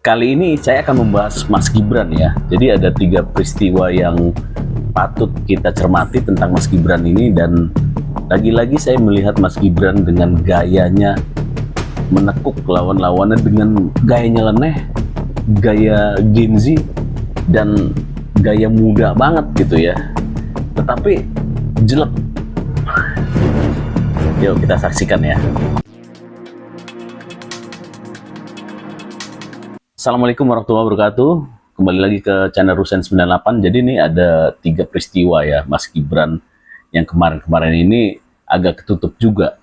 Kali ini saya akan membahas Mas Gibran ya. Jadi ada 3 peristiwa yang patut kita cermati tentang Mas Gibran ini, dan lagi-lagi saya melihat Mas Gibran dengan gayanya menekuk lawan-lawannya dengan gaya nyeleneh, gaya Gen Z, dan gaya muda banget gitu ya. Tetapi jelek. Yuk kita saksikan ya. Assalamualaikum warahmatullahi wabarakatuh. Kembali lagi ke channel Rusen 98. Jadi ini ada 3 peristiwa ya Mas Gibran yang kemarin-kemarin ini agak ketutup juga.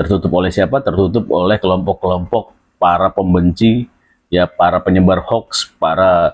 Tertutup oleh siapa? Tertutup oleh kelompok-kelompok para pembenci, ya, para penyebar hoax, para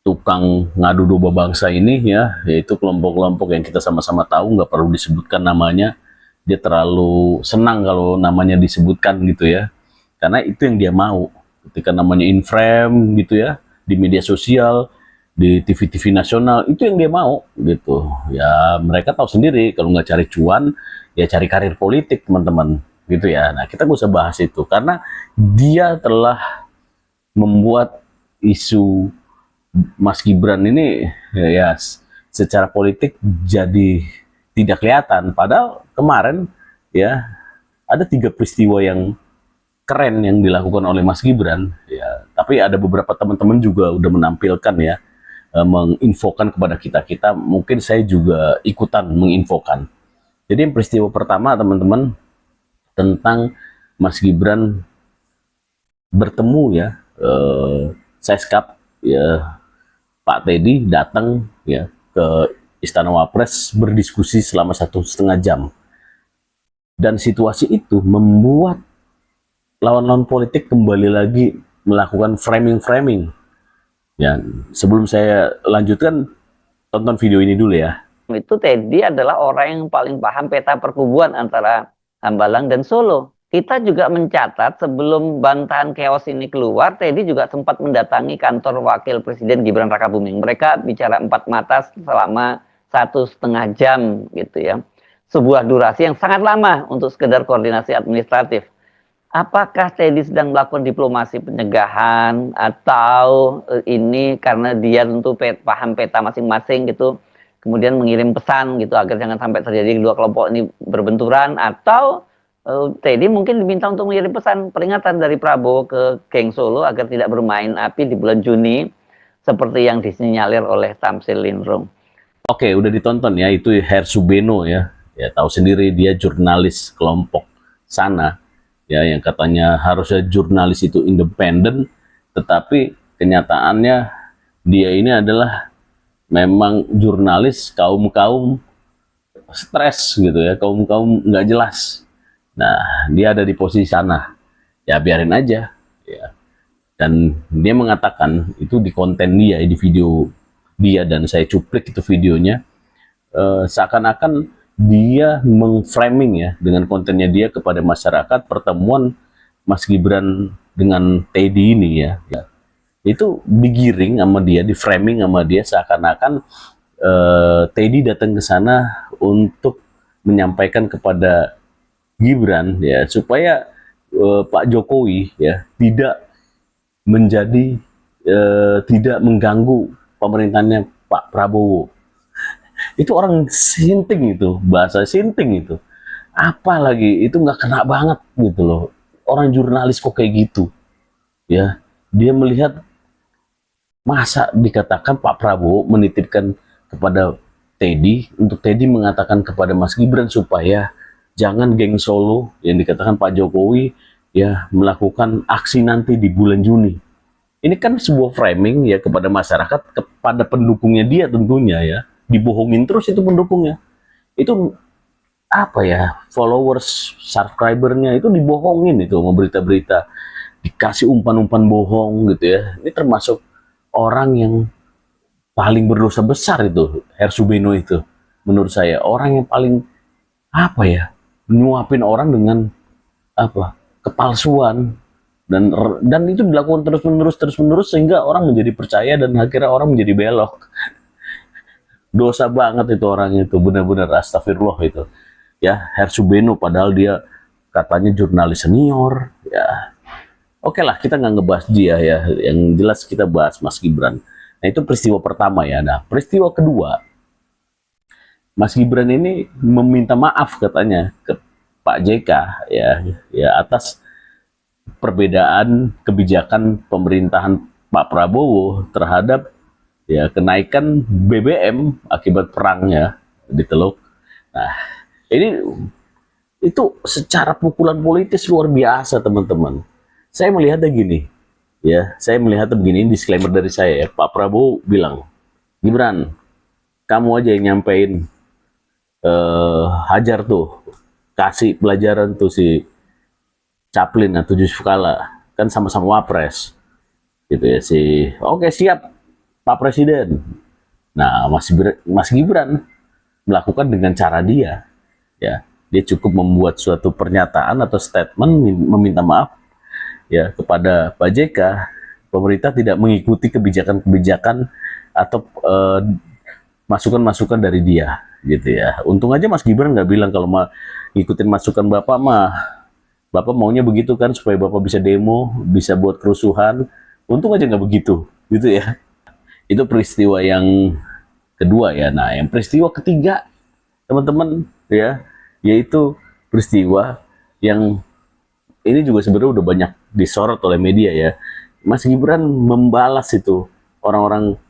tukang ngadu domba bangsa ini ya, yaitu kelompok-kelompok yang kita sama-sama tahu, nggak perlu disebutkan namanya. Dia terlalu senang kalau namanya disebutkan gitu ya, karena itu yang dia mau. Ketika namanya in frame gitu ya, di media sosial, di TV-TV nasional, itu yang dia mau gitu ya. Mereka tahu sendiri kalau nggak cari cuan ya cari karir politik, teman-teman, gitu ya. Nah, kita nggak usah bahas itu karena dia telah membuat isu Mas Gibran ini ya secara politik jadi tidak kelihatan. Padahal kemarin ya ada 3 peristiwa yang keren yang dilakukan oleh Mas Gibran ya, tapi ada beberapa teman-teman juga udah menampilkan ya, menginfokan kepada kita, mungkin saya juga ikutan menginfokan. Jadi yang peristiwa pertama, teman-teman, tentang Mas Gibran bertemu ya, Seskap ya, Pak Teddy datang ya ke Istana Wapres berdiskusi selama 1,5 jam, dan situasi itu membuat lawan-lawan politik kembali lagi melakukan framing-framing. Ya, sebelum saya lanjutkan, tonton video ini dulu ya. Itu Teddy adalah orang yang paling paham peta perkubuan antara Hambalang dan Solo. Kita juga mencatat sebelum bantahan chaos ini keluar, Teddy juga sempat mendatangi kantor Wakil Presiden Gibran Rakabuming. Mereka bicara 4 mata selama 1,5 jam gitu ya. Sebuah durasi yang sangat lama untuk sekedar koordinasi administratif. Apakah Teddy sedang melakukan diplomasi pencegahan atau ini karena dia tentu paham peta masing-masing gitu, kemudian mengirim pesan gitu agar jangan sampai terjadi kedua kelompok ini berbenturan, atau Teddy mungkin diminta untuk mengirim pesan peringatan dari Prabowo ke geng Solo agar tidak bermain api di bulan Juni seperti yang disinyalir oleh Tamsil Lindrung. Oke, udah ditonton ya, itu Hersubeno ya. Ya tahu sendiri dia jurnalis kelompok sana. Ya, yang katanya harusnya jurnalis itu independen, tetapi kenyataannya dia ini adalah memang jurnalis kaum-kaum stres gitu ya, kaum-kaum nggak jelas. Nah, dia ada di posisi sana, ya biarin aja ya. Dan dia mengatakan itu di konten dia, di video dia, dan saya cuplik itu videonya, seakan-akan dia mengframing ya dengan kontennya dia kepada masyarakat pertemuan Mas Gibran dengan Teddy ini ya. Itu digiring sama dia, di framing sama dia seakan-akan Teddy datang ke sana untuk menyampaikan kepada Gibran ya supaya Pak Jokowi ya tidak mengganggu pemerintahannya Pak Prabowo. Itu orang sinting, itu bahasa sinting itu, apalagi itu nggak kena banget gitu loh. Orang jurnalis kok kayak gitu ya, dia melihat masa dikatakan Pak Prabowo menitipkan kepada Teddy untuk Teddy mengatakan kepada Mas Gibran supaya jangan geng Solo yang dikatakan Pak Jokowi ya melakukan aksi nanti di bulan Juni. Ini kan sebuah framing ya kepada masyarakat, kepada pendukungnya dia tentunya ya. Dibohongin terus itu pendukungnya. Itu apa ya, followers, subscribernya itu dibohongin itu sama berita-berita. Dikasih umpan-umpan bohong gitu ya. Ini termasuk orang yang paling berdosa besar itu, Hersubeno itu. Menurut saya, orang yang paling apa ya, nyuapin orang dengan apa, kepalsuan. Dan itu dilakukan terus-menerus sehingga orang menjadi percaya dan akhirnya orang menjadi belok. Dosa banget itu orang itu, benar-benar astagfirullah itu ya. Hersubeno padahal dia katanya jurnalis senior ya, Oke lah, kita nggak ngebahas dia ya. Yang jelas kita bahas Mas Gibran. Nah, itu peristiwa pertama ya. Nah, peristiwa kedua, Mas Gibran ini meminta maaf katanya ke Pak JK ya, ya atas perbedaan kebijakan pemerintahan Pak Prabowo terhadap ya kenaikan BBM akibat perangnya di Teluk. Nah, ini itu secara pukulan politis luar biasa, teman-teman. Saya melihatnya gini, ya, saya melihatnya begini, disclaimer dari saya ya. Pak Prabowo bilang, Gibran, kamu aja yang nyampein, hajar tuh, kasih pelajaran tuh si Chaplin atau Yusuf Kala, kan sama-sama wapres, gitu ya si. Oke siap, Pak Presiden. Nah, Mas Gibran melakukan dengan cara dia, ya, dia cukup membuat suatu pernyataan atau statement meminta maaf ya kepada Pak JK, pemerintah tidak mengikuti kebijakan-kebijakan atau masukan-masukan dari dia, gitu ya. Untung aja Mas Gibran nggak bilang kalau ngikutin masukan Bapak mah, Bapak maunya begitu kan supaya Bapak bisa demo, bisa buat kerusuhan. Untung aja nggak begitu, gitu ya. Itu peristiwa yang kedua ya. Nah, yang peristiwa ketiga, teman-teman ya, yaitu peristiwa yang ini juga sebenarnya udah banyak disorot oleh media ya. Mas Gibran membalas itu orang-orang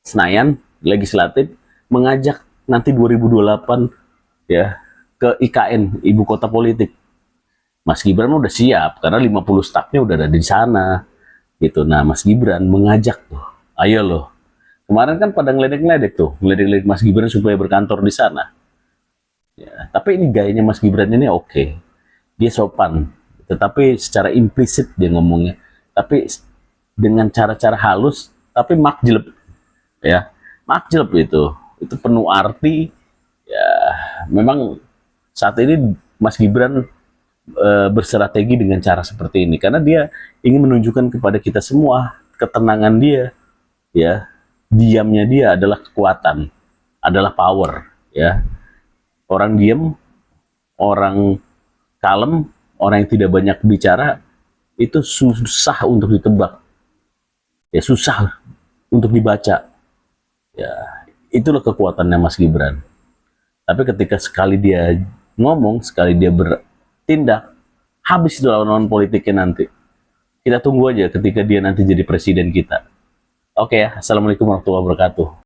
Senayan legislatif mengajak nanti 2028 ya ke IKN, ibu kota politik. Mas Gibran udah siap karena 50 stafnya udah ada di sana gitu. Nah, Mas Gibran mengajak tuh, ayo loh. Kemarin kan pada ngeledek-ngeledek tuh, ngeledek-ngeledek Mas Gibran supaya berkantor di sana. Ya, tapi ini gayanya Mas Gibran ini oke. Dia sopan, tetapi secara implisit dia ngomongnya. Tapi dengan cara-cara halus, tapi makjleb ya. Makjleb itu penuh arti. Ya, memang saat ini Mas Gibran berstrategi dengan cara seperti ini karena dia ingin menunjukkan kepada kita semua ketenangan dia, ya, diamnya dia adalah kekuatan, adalah power, ya. Orang diam, orang kalem, orang yang tidak banyak bicara itu susah untuk ditebak, ya, susah untuk dibaca, ya. Itulah kekuatannya Mas Gibran. Tapi ketika sekali dia ngomong, sekali dia bertindak, habis itu lawan-lawan politiknya nanti. Kita tunggu aja ketika dia nanti jadi presiden kita. Oke ya, Assalamualaikum warahmatullahi wabarakatuh.